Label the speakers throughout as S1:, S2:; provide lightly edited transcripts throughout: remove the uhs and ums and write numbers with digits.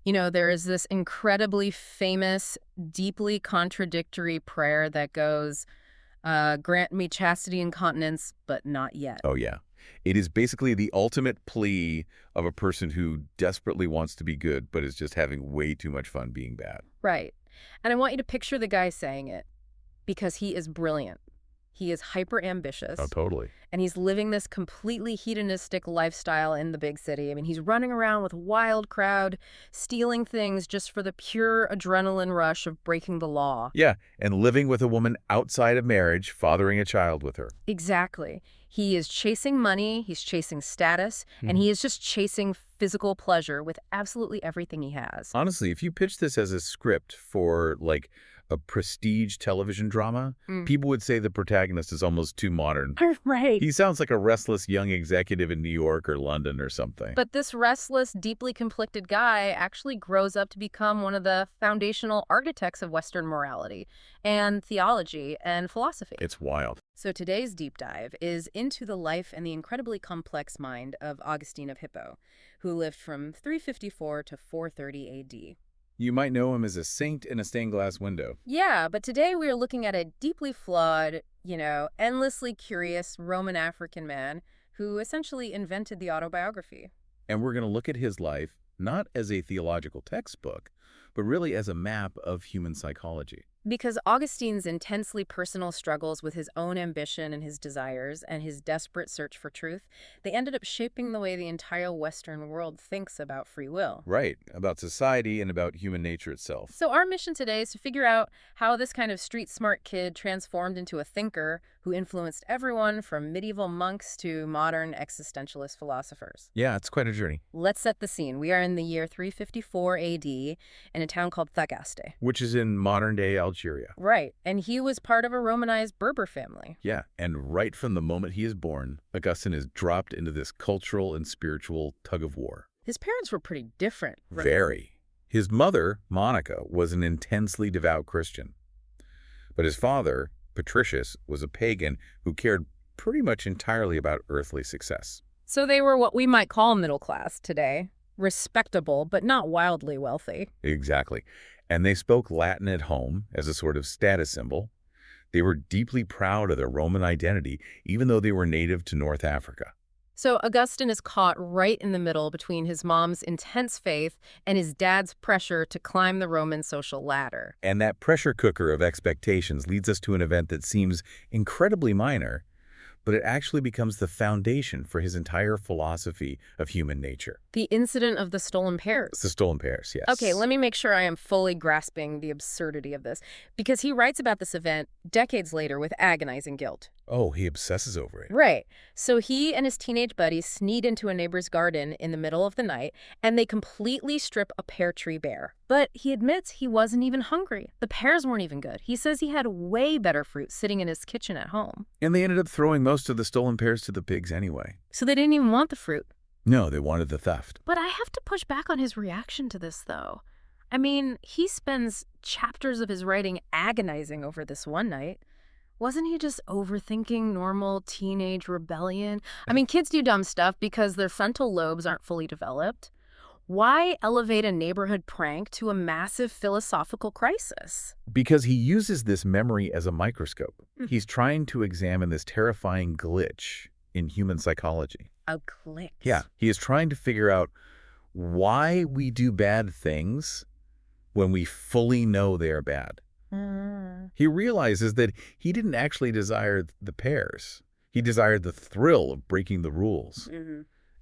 S1: You know, there is this incredibly famous, deeply contradictory prayer that goes, grant me chastity and continence, but not yet.
S2: Oh, yeah. It is basically the ultimate plea of a person who desperately wants to be good, but is just having way too much fun being bad.
S1: Right. And I want you to picture the guy saying it, because he is brilliant. He is hyper ambitious.
S2: Oh, totally.
S1: And he's living this completely hedonistic lifestyle in the big city. I mean, he's running around with a wild crowd, stealing things just for the pure adrenaline rush of breaking the law.
S2: Yeah, and living with a woman outside of marriage, fathering a child with her.
S1: Exactly. He is chasing money, he's chasing status, and he is just chasing physical pleasure with absolutely everything he has.
S2: Honestly, if you pitch this as a script for, like, a prestige television drama, people would say the protagonist is almost too modern.
S1: Right.
S2: He sounds like a restless young executive in New York or London or something.
S1: But this restless, deeply conflicted guy actually grows up to become one of the foundational architects of Western morality and theology and philosophy.
S2: It's wild.
S1: So today's deep dive is into the life and the incredibly complex mind of Augustine of Hippo, who lived from 354 to 430 AD.
S2: You might know him as a saint in a stained glass window.
S1: Yeah, but today we are looking at a deeply flawed, endlessly curious Roman African man who essentially invented the autobiography.
S2: And we're going to look at his life not as a theological textbook, but really as a map of human psychology.
S1: Because Augustine's intensely personal struggles with his own ambition and his desires and his desperate search for truth, they ended up shaping the way the entire Western world thinks about free will.
S2: Right, about society and about human nature itself.
S1: So our mission today is to figure out how this kind of street-smart kid transformed into a thinker who influenced everyone from medieval monks to modern existentialist philosophers.
S2: Yeah, it's quite a journey.
S1: Let's set the scene. We are in the year 354 AD in a town called Thagaste.
S2: Which is in modern-day Algeria.
S1: Right, and he was part of a Romanized Berber family.
S2: Yeah, and right from the moment he is born, Augustine is dropped into this cultural and spiritual tug-of-war.
S1: His parents were pretty different.
S2: Very. His mother, Monica, was an intensely devout Christian. But his father, Patricius, was a pagan who cared pretty much entirely about earthly success.
S1: So they were what we might call middle class today. Respectable, but not wildly wealthy.
S2: Exactly. And they spoke Latin at home as a sort of status symbol. They were deeply proud of their Roman identity, even though they were native to North Africa.
S1: So Augustine is caught right in the middle between his mom's intense faith and his dad's pressure to climb the Roman social ladder.
S2: And that pressure cooker of expectations leads us to an event that seems incredibly minor, but it actually becomes the foundation for his entire philosophy of human nature.
S1: The incident of the stolen pears.
S2: The stolen pears, yes.
S1: Okay, let me make sure I am fully grasping the absurdity of this, because he writes about this event decades later with agonizing guilt.
S2: Oh, he obsesses over it.
S1: Right. So he and his teenage buddies sneak into a neighbor's garden in the middle of the night, and they completely strip a pear tree bare. But he admits he wasn't even hungry. The pears weren't even good. He says he had way better fruit sitting in his kitchen at home.
S2: And they ended up throwing most of the stolen pears to the pigs anyway.
S1: So they didn't even want the fruit.
S2: No, they wanted the theft.
S1: But I have to push back on his reaction to this, though. I mean, he spends chapters of his writing agonizing over this one night. Wasn't he just overthinking normal teenage rebellion? I mean, kids do dumb stuff because their frontal lobes aren't fully developed. Why elevate a neighborhood prank to a massive philosophical crisis?
S2: Because he uses this memory as a microscope. He's trying to examine this terrifying glitch in human psychology.
S1: A glitch?
S2: Yeah, he is trying to figure out why we do bad things when we fully know they are bad. He realizes that he didn't actually desire the pears. He desired the thrill of breaking the rules.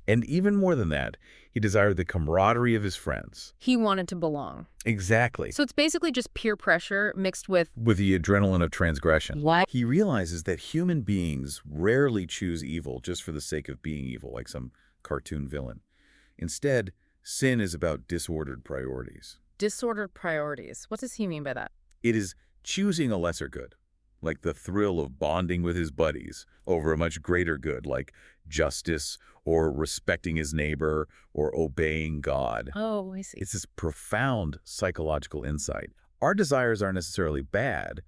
S2: And even more than that, he desired the camaraderie of his friends.
S1: He wanted to belong.
S2: Exactly.
S1: So it's basically just peer pressure mixed with
S2: the adrenaline of transgression.
S1: What?
S2: He realizes that human beings rarely choose evil just for the sake of being evil, like some cartoon villain. Instead, sin is about disordered priorities.
S1: Disordered priorities. What does he mean by that?
S2: It is choosing a lesser good, like the thrill of bonding with his buddies, over a much greater good, like justice or respecting his neighbor or obeying God.
S1: Oh, I see.
S2: It's this profound psychological insight. Our desires aren't necessarily bad,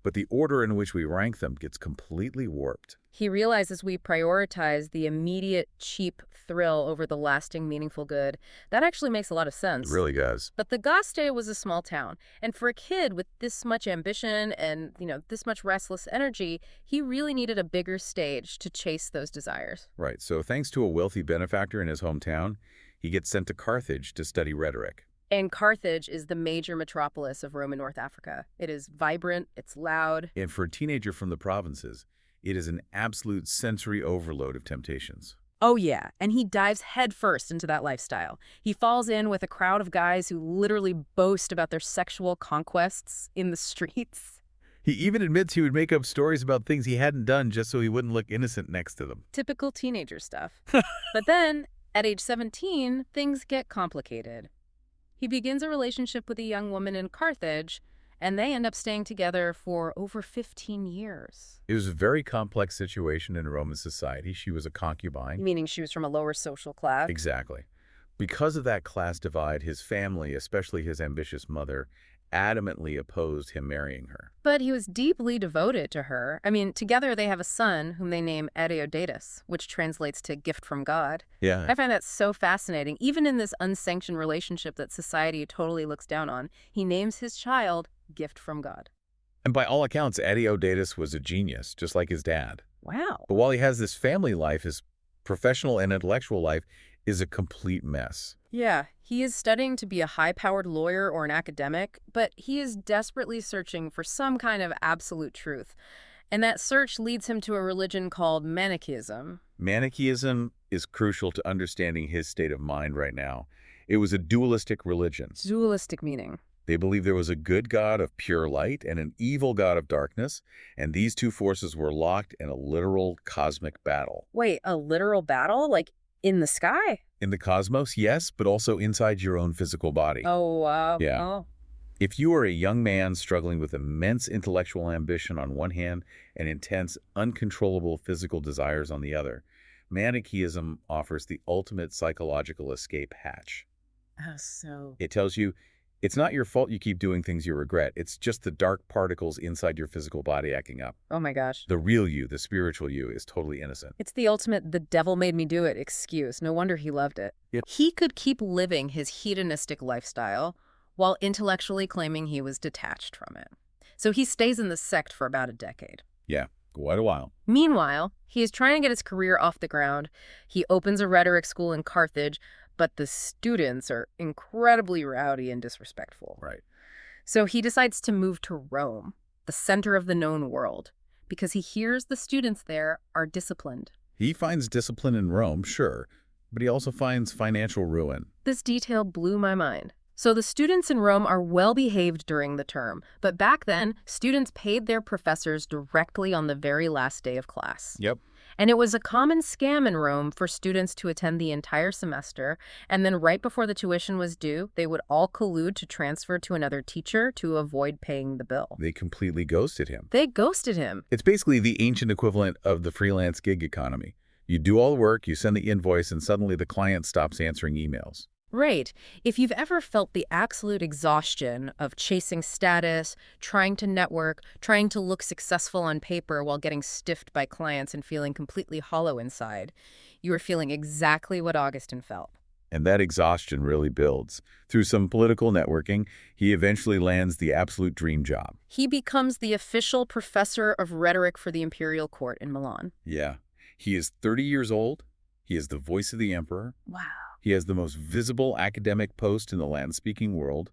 S2: But the order in which we rank them gets completely warped.
S1: He realizes we prioritize the immediate, cheap thrill over the lasting, meaningful good. That actually makes a lot of sense.
S2: It really does.
S1: But the Gaste was a small town, and for a kid with this much ambition and, this much restless energy, he really needed a bigger stage to chase those desires.
S2: Right, so thanks to a wealthy benefactor in his hometown, he gets sent to Carthage to study rhetoric.
S1: And Carthage is the major metropolis of Roman North Africa. It is vibrant, it's loud.
S2: And for a teenager from the provinces, it is an absolute sensory overload of temptations.
S1: Oh yeah, and he dives headfirst into that lifestyle. He falls in with a crowd of guys who literally boast about their sexual conquests in the streets.
S2: He even admits he would make up stories about things he hadn't done just so he wouldn't look innocent next to them.
S1: Typical teenager stuff. But then, at age 17, things get complicated. He begins a relationship with a young woman in Carthage, and they end up staying together for over 15 years.
S2: It was a very complex situation in Roman society. She was a concubine.
S1: Meaning she was from a lower social class?
S2: Exactly. Because of that class divide, his family, especially his ambitious mother, adamantly opposed him marrying her.
S1: But he was deeply devoted to her. I mean, together they have a son whom they name Adeodatus, which translates to gift from God.
S2: Yeah.
S1: I find that so fascinating. Even in this unsanctioned relationship that society totally looks down on, he names his child gift from God.
S2: And by all accounts, Adeodatus was a genius, just like his dad.
S1: Wow.
S2: But while he has this family life, his professional and intellectual life is a complete mess.
S1: Yeah, he is studying to be a high-powered lawyer or an academic, but he is desperately searching for some kind of absolute truth. And that search leads him to a religion called Manicheanism.
S2: Manicheanism is crucial to understanding his state of mind right now. It was a dualistic religion.
S1: Dualistic meaning?
S2: They believed there was a good God of pure light and an evil God of darkness, and these two forces were locked in a literal cosmic battle.
S1: Wait, a literal battle? Like in the sky?
S2: In the cosmos, yes, but also inside your own physical body.
S1: Oh,
S2: yeah.
S1: Oh.
S2: If you are a young man struggling with immense intellectual ambition on one hand and intense, uncontrollable physical desires on the other, Manicheanism offers the ultimate psychological escape hatch.
S1: Oh, so...
S2: It tells you, it's not your fault you keep doing things you regret. It's just the dark particles inside your physical body acting up.
S1: Oh my gosh.
S2: The real you, the spiritual you, is totally innocent.
S1: It's the ultimate "the devil made me do it" excuse. No wonder he loved it.
S2: Yep.
S1: He could keep living his hedonistic lifestyle while intellectually claiming he was detached from it. So he stays in the sect for about a decade.
S2: Yeah, quite a while.
S1: Meanwhile, he is trying to get his career off the ground. He opens a rhetoric school in Carthage, but the students are incredibly rowdy and disrespectful.
S2: Right.
S1: So he decides to move to Rome, the center of the known world, because he hears the students there are disciplined.
S2: He finds discipline in Rome, sure, but he also finds financial ruin.
S1: This detail blew my mind. So the students in Rome are well-behaved during the term, but back then, students paid their professors directly on the very last day of class.
S2: Yep.
S1: And it was a common scam in Rome for students to attend the entire semester, and then right before the tuition was due, they would all collude to transfer to another teacher to avoid paying the bill.
S2: They completely ghosted him.
S1: They ghosted him.
S2: It's basically the ancient equivalent of the freelance gig economy. You do all the work, you send the invoice, and suddenly the client stops answering emails.
S1: Right. If you've ever felt the absolute exhaustion of chasing status, trying to network, trying to look successful on paper while getting stiffed by clients and feeling completely hollow inside, you are feeling exactly what Augustine felt.
S2: And that exhaustion really builds. Through some political networking, he eventually lands the absolute dream job.
S1: He becomes the official professor of rhetoric for the imperial court in Milan.
S2: Yeah. He is 30 years old. He is the voice of the emperor.
S1: Wow.
S2: He has the most visible academic post in the land-speaking world.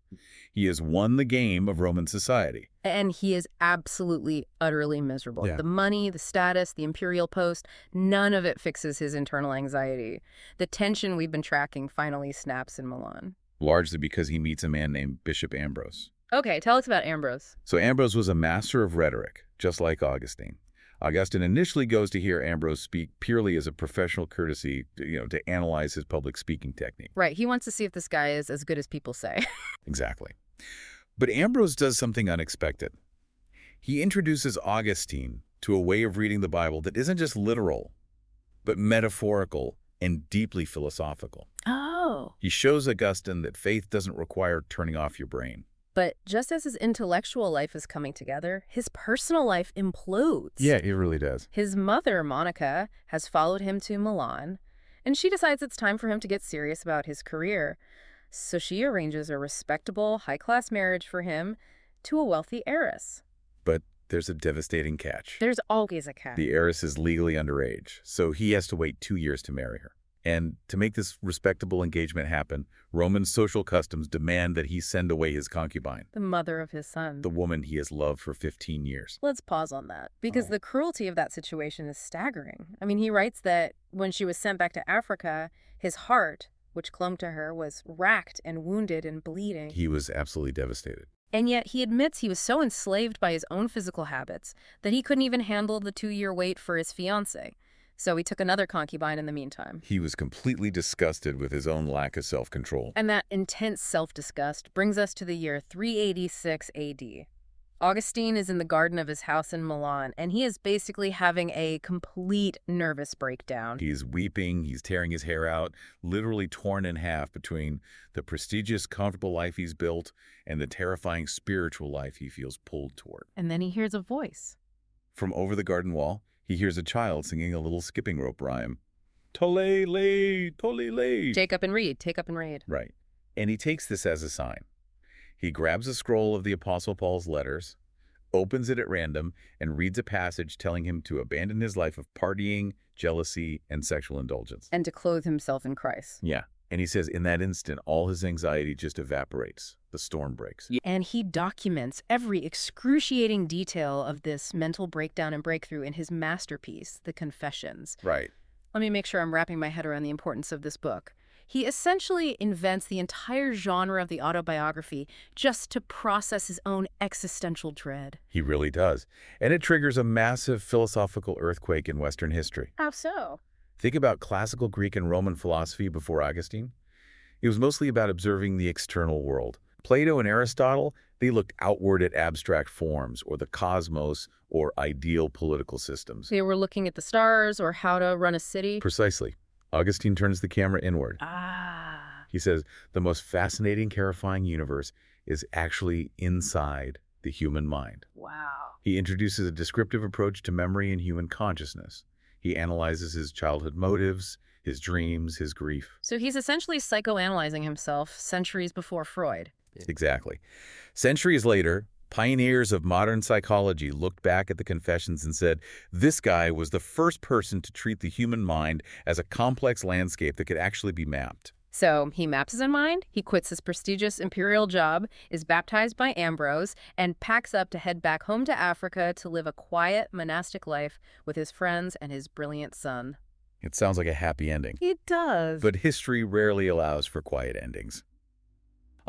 S2: He has won the game of Roman society.
S1: And he is absolutely, utterly miserable.
S2: Yeah.
S1: The money, the status, the imperial post, none of it fixes his internal anxiety. The tension we've been tracking finally snaps in Milan.
S2: Largely because he meets a man named Bishop Ambrose.
S1: Okay, tell us about Ambrose.
S2: So Ambrose was a master of rhetoric, just like Augustine. Augustine initially goes to hear Ambrose speak purely as a professional courtesy, to analyze his public speaking technique.
S1: Right, he wants to see if this guy is as good as people say.
S2: Exactly. But Ambrose does something unexpected. He introduces Augustine to a way of reading the Bible that isn't just literal, but metaphorical and deeply philosophical.
S1: Oh.
S2: He shows Augustine that faith doesn't require turning off your brain.
S1: But just as his intellectual life is coming together, his personal life implodes.
S2: Yeah, it really does.
S1: His mother, Monica, has followed him to Milan, and she decides it's time for him to get serious about his career. So she arranges a respectable, high-class marriage for him to a wealthy heiress.
S2: But there's a devastating catch.
S1: There's always a catch.
S2: The heiress is legally underage, so he has to wait 2 years to marry her. And to make this respectable engagement happen, Roman social customs demand that he send away his concubine,
S1: The mother of his son.
S2: the woman he has loved for 15 years.
S1: Let's pause on that, because the cruelty of that situation is staggering. I mean, he writes that when she was sent back to Africa, his heart, which clung to her, was racked and wounded and bleeding.
S2: He was absolutely devastated.
S1: And yet he admits he was so enslaved by his own physical habits that he couldn't even handle the 2-year wait for his fiancée. So he took another concubine in the meantime.
S2: He was completely disgusted with his own lack of self-control.
S1: And that intense self-disgust brings us to the year 386 AD. Augustine is in the garden of his house in Milan, and he is basically having a complete nervous breakdown.
S2: He's weeping, he's tearing his hair out, literally torn in half between the prestigious, comfortable life he's built and the terrifying spiritual life he feels pulled toward.
S1: And then he hears a voice.
S2: From over the garden wall, he hears a child singing a little skipping rope rhyme. Tolele, tolele.
S1: Take up and read, take up and read.
S2: Right. And he takes this as a sign. He grabs a scroll of the Apostle Paul's letters, opens it at random, and reads a passage telling him to abandon his life of partying, jealousy, and sexual indulgence.
S1: And to clothe himself in Christ.
S2: Yeah. And he says in that instant, all his anxiety just evaporates. The storm breaks.
S1: And he documents every excruciating detail of this mental breakdown and breakthrough in his masterpiece, The Confessions.
S2: Right.
S1: Let me make sure I'm wrapping my head around the importance of this book. He essentially invents the entire genre of the autobiography just to process his own existential dread.
S2: He really does. And it triggers a massive philosophical earthquake in Western history.
S1: How so?
S2: Think about classical Greek and Roman philosophy before Augustine. It was mostly about observing the external world. Plato and Aristotle, they looked outward at abstract forms or the cosmos or ideal political systems.
S1: They were looking at the stars or how to run a city.
S2: Precisely. Augustine turns the camera inward. He says the most fascinating, terrifying universe is actually inside the human mind.
S1: Wow.
S2: He introduces a descriptive approach to memory and human consciousness. He analyzes his childhood motives, his dreams, his grief.
S1: So he's essentially psychoanalyzing himself centuries before Freud.
S2: Exactly. Centuries later, pioneers of modern psychology looked back at the Confessions and said, this guy was the first person to treat the human mind as a complex landscape that could actually be mapped.
S1: So he maps his own mind, he quits his prestigious imperial job, is baptized by Ambrose, and packs up to head back home to Africa to live a quiet monastic life with his friends and his brilliant son.
S2: It sounds like a happy ending.
S1: It does.
S2: But history rarely allows for quiet endings.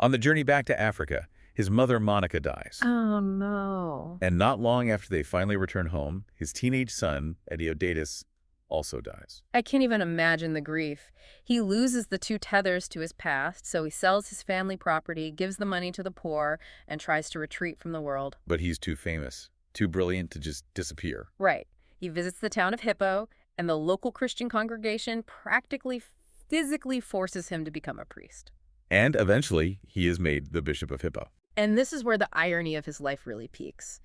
S2: On the journey back to Africa, his mother Monica dies.
S1: Oh, no.
S2: And not long after they finally return home, his teenage son, Hedonist, also dies.
S1: I can't even imagine the grief. He loses the 2 tethers to his past, so he sells his family property, gives the money to the poor, and tries to retreat from the world.
S2: But he's too famous, too brilliant to just disappear.
S1: Right. He visits the town of Hippo, and the local Christian congregation practically physically forces him to become a priest.
S2: And eventually, he is made the Bishop of Hippo.
S1: And this is where the irony of his life really peaks.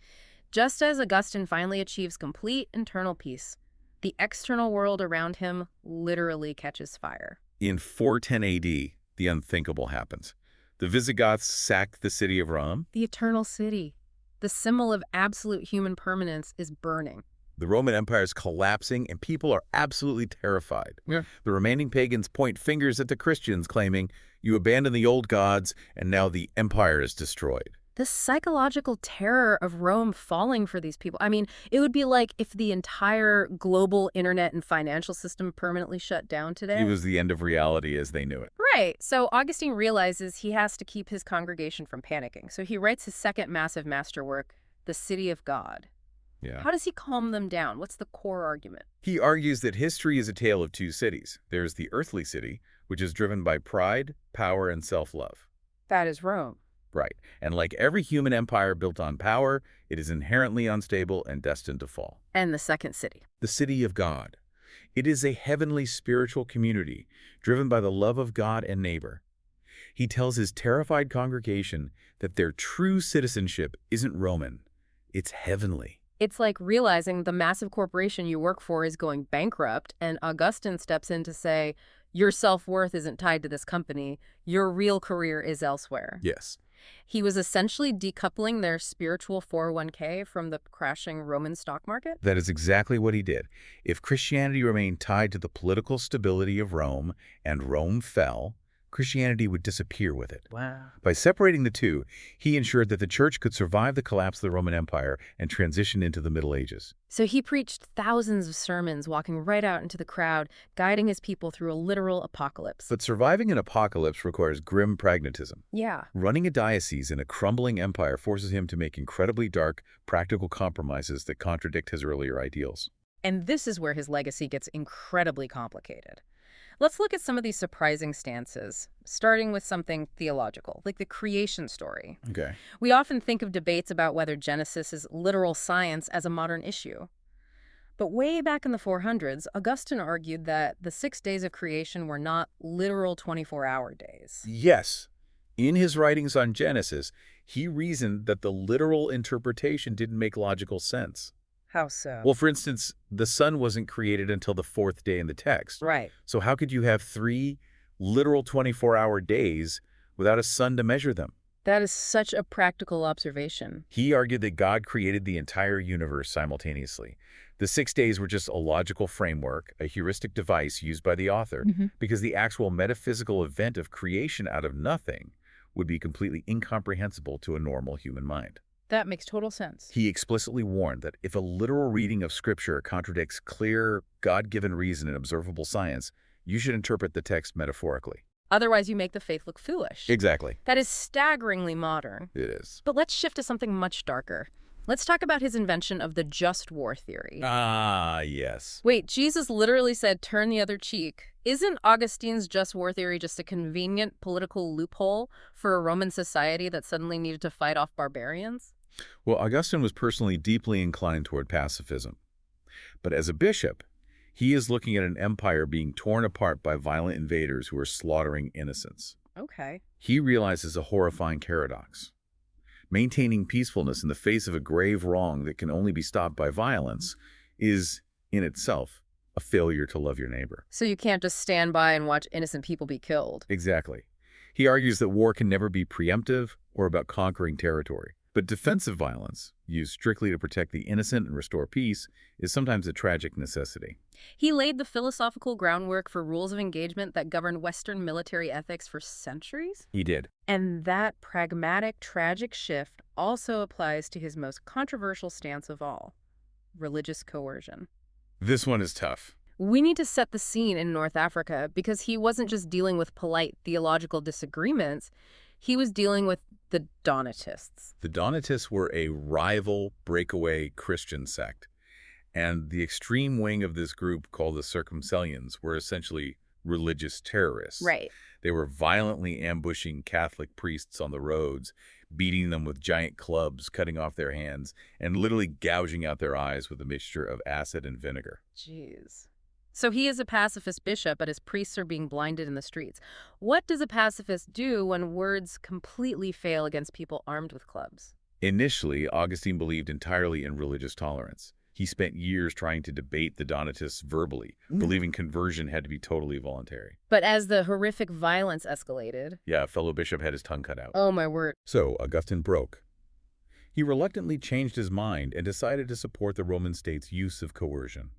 S1: Just as Augustine finally achieves complete internal peace, the external world around him literally catches fire.
S2: In 410 AD, the unthinkable happens. The Visigoths sack the city of Rome.
S1: The eternal city, the symbol of absolute human permanence, is burning.
S2: The Roman Empire is collapsing, and people are absolutely terrified.
S1: Yeah.
S2: The remaining pagans point fingers at the Christians, claiming, you abandon the old gods, and now the empire is destroyed.
S1: The psychological terror of Rome falling for these people. I mean, it would be like if the entire global internet and financial system permanently shut down today.
S2: It was the end of reality as they knew it.
S1: Right. So Augustine realizes he has to keep his congregation from panicking. So he writes his second massive masterwork, The City of God.
S2: Yeah.
S1: How does he calm them down? What's the core argument?
S2: He argues that history is a tale of 2 cities. There's the earthly city, which is driven by pride, power, and self-love.
S1: That is Rome.
S2: Right. And like every human empire built on power, it is inherently unstable and destined to fall.
S1: And the second city.
S2: The city of God. It is a heavenly spiritual community driven by the love of God and neighbor. He tells his terrified congregation that their true citizenship isn't Roman, it's heavenly.
S1: It's like realizing the massive corporation you work for is going bankrupt, and Augustine steps in to say, your self-worth isn't tied to this company, your real career is elsewhere.
S2: Yes.
S1: He was essentially decoupling their spiritual 401k from the crashing Roman stock market?
S2: That is exactly what he did. If Christianity remained tied to the political stability of Rome, and Rome fell, Christianity would disappear with it.
S1: Wow.
S2: By separating the two, he ensured that the church could survive the collapse of the Roman Empire and transition into the Middle Ages.
S1: So he preached thousands of sermons, walking right out into the crowd, guiding his people through a literal apocalypse.
S2: But surviving an apocalypse requires grim pragmatism.
S1: Yeah.
S2: Running a diocese in a crumbling empire forces him to make incredibly dark, practical compromises that contradict his earlier ideals.
S1: And this is where his legacy gets incredibly complicated. Let's look at some of these surprising stances, starting with something theological, like the creation story.
S2: Okay.
S1: We often think of debates about whether Genesis is literal science as a modern issue. But way back in the 400s, Augustine argued that the 6 days of creation were not literal 24-hour days.
S2: Yes. In his writings on Genesis, he reasoned that the literal interpretation didn't make logical sense.
S1: How so?
S2: Well, for instance, the sun wasn't created until the 4th day in the text.
S1: Right.
S2: So how could you have 3 literal 24-hour days without a sun to measure them?
S1: That is such a practical observation.
S2: He argued that God created the entire universe simultaneously. The 6 days were just a logical framework, a heuristic device used by the author, because the actual metaphysical event of creation out of nothing would be completely incomprehensible to a normal human mind.
S1: That makes total sense.
S2: He explicitly warned that if a literal reading of Scripture contradicts clear, God-given reason and observable science, you should interpret the text metaphorically.
S1: Otherwise, you make the faith look foolish.
S2: Exactly.
S1: That is staggeringly modern.
S2: It is.
S1: But let's shift to something much darker. Let's talk about his invention of the just war theory.
S2: Ah, yes.
S1: Wait, Jesus literally said, turn the other cheek. Isn't Augustine's just war theory just a convenient political loophole for a Roman society that suddenly needed to fight off barbarians?
S2: Well, Augustine was personally deeply inclined toward pacifism. But as a bishop, he is looking at an empire being torn apart by violent invaders who are slaughtering innocents.
S1: Okay.
S2: He realizes a horrifying paradox. Maintaining peacefulness in the face of a grave wrong that can only be stopped by violence is, in itself, a failure to love your neighbor.
S1: So you can't just stand by and watch innocent people be killed.
S2: Exactly. He argues that war can never be preemptive or about conquering territory. But defensive violence, used strictly to protect the innocent and restore peace, is sometimes a tragic necessity.
S1: He laid the philosophical groundwork for rules of engagement that governed Western military ethics for centuries.
S2: He did.
S1: And that pragmatic, tragic shift also applies to his most controversial stance of all, religious coercion.
S2: This one is tough.
S1: We need to set the scene in North Africa because he wasn't just dealing with polite theological disagreements, he was dealing with the Donatists.
S2: The Donatists were a rival breakaway Christian sect, and the extreme wing of this group, called the Circumcellions, were essentially religious terrorists.
S1: Right.
S2: They were violently ambushing Catholic priests on the roads, beating them with giant clubs, cutting off their hands, and literally gouging out their eyes with a mixture of acid and vinegar.
S1: Jeez. So he is a pacifist bishop, but his priests are being blinded in the streets. What does a pacifist do when words completely fail against people armed with clubs?
S2: Initially, Augustine believed entirely in religious tolerance. He spent years trying to debate the Donatists verbally, believing conversion had to be totally voluntary.
S1: But as the horrific violence escalated...
S2: Yeah, a fellow bishop had his tongue cut out.
S1: Oh, my word.
S2: So, Augustine broke. He reluctantly changed his mind and decided to support the Roman state's use of coercion.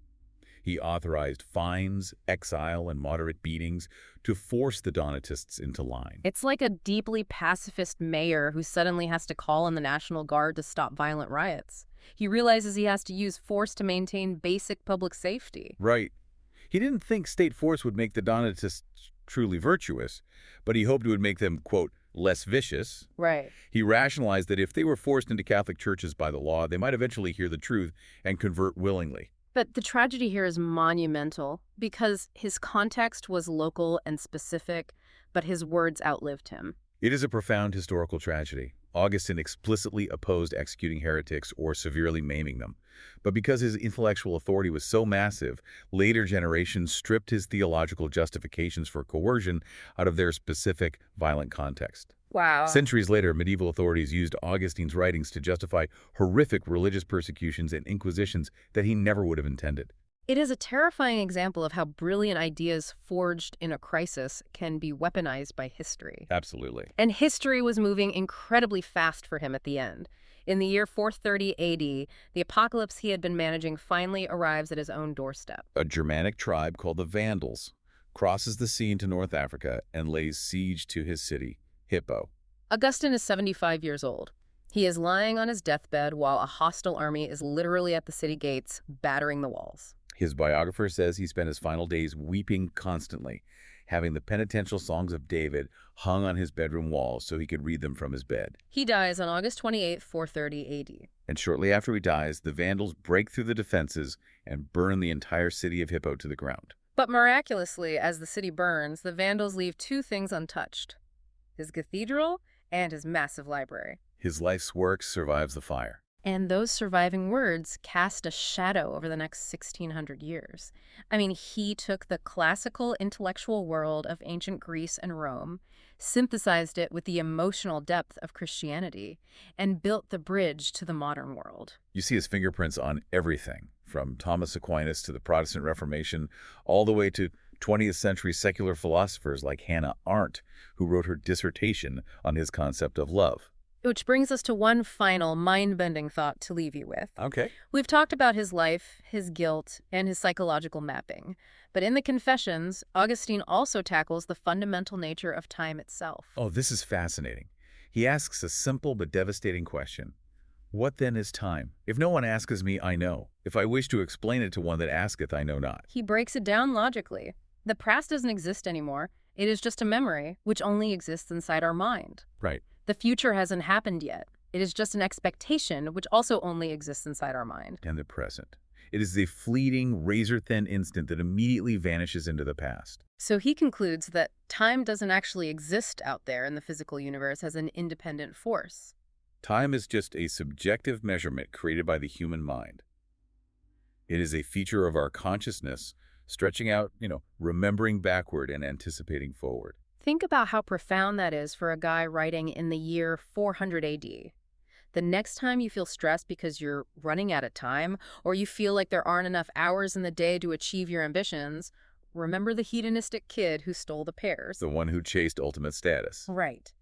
S2: He authorized fines, exile, and moderate beatings to force the Donatists into line.
S1: It's like a deeply pacifist mayor who suddenly has to call on the National Guard to stop violent riots. He realizes he has to use force to maintain basic public safety.
S2: Right. He didn't think state force would make the Donatists truly virtuous, but he hoped it would make them, quote, less vicious.
S1: Right.
S2: He rationalized that if they were forced into Catholic churches by the law, they might eventually hear the truth and convert willingly.
S1: But the tragedy here is monumental because his context was local and specific, but his words outlived him.
S2: It is a profound historical tragedy. Augustine explicitly opposed executing heretics or severely maiming them. But because his intellectual authority was so massive, later generations stripped his theological justifications for coercion out of their specific violent context.
S1: Wow.
S2: Centuries later, medieval authorities used Augustine's writings to justify horrific religious persecutions and inquisitions that he never would have intended.
S1: It is a terrifying example of how brilliant ideas forged in a crisis can be weaponized by history.
S2: Absolutely.
S1: And history was moving incredibly fast for him at the end. In the year 430 AD, the apocalypse he had been managing finally arrives at his own doorstep.
S2: A Germanic tribe called the Vandals crosses the sea into North Africa and lays siege to his city, Hippo.
S1: Augustine is 75 years old. He is lying on his deathbed while a hostile army is literally at the city gates, battering the walls.
S2: His biographer says he spent his final days weeping constantly, having the penitential songs of David hung on his bedroom walls so he could read them from his bed.
S1: He dies on August 28, 430 AD.
S2: And shortly after he dies, the Vandals break through the defenses and burn the entire city of Hippo to the ground.
S1: But miraculously, as the city burns, the Vandals leave two things untouched: his cathedral and his massive library.
S2: His life's work survives the fire.
S1: And those surviving words cast a shadow over the next 1,600 years. I mean, he took the classical intellectual world of ancient Greece and Rome, synthesized it with the emotional depth of Christianity, and built the bridge to the modern world.
S2: You see his fingerprints on everything, from Thomas Aquinas to the Protestant Reformation, all the way to 20th century secular philosophers like Hannah Arendt, who wrote her dissertation on his concept of love.
S1: Which brings us to one final mind-bending thought to leave you with.
S2: Okay.
S1: We've talked about his life, his guilt, and his psychological mapping. But in the Confessions, Augustine also tackles the fundamental nature of time itself.
S2: Oh, this is fascinating. He asks a simple but devastating question. What then is time? If no one asketh me, I know. If I wish to explain it to one that asketh, I know not.
S1: He breaks it down logically. The past doesn't exist anymore. It is just a memory, which only exists inside our mind.
S2: Right.
S1: The future hasn't happened yet. It is just an expectation, which also only exists inside our mind.
S2: And the present. It is the fleeting, razor-thin instant that immediately vanishes into the past.
S1: So he concludes that time doesn't actually exist out there in the physical universe as an independent force.
S2: Time is just a subjective measurement created by the human mind. It is a feature of our consciousness, stretching out, remembering backward and anticipating forward.
S1: Think about how profound that is for a guy writing in the year 400 AD. The next time you feel stressed because you're running out of time, or you feel like there aren't enough hours in the day to achieve your ambitions, remember the hedonistic kid who stole the pears.
S2: The one who chased ultimate status.
S1: Right.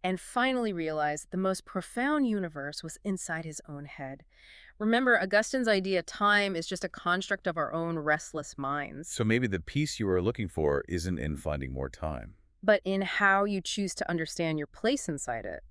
S1: And finally realize the most profound universe was inside his own head. Remember, Augustine's idea time is just a construct of our own restless minds.
S2: So maybe the peace you are looking for isn't in finding more time,
S1: but in how you choose to understand your place inside it.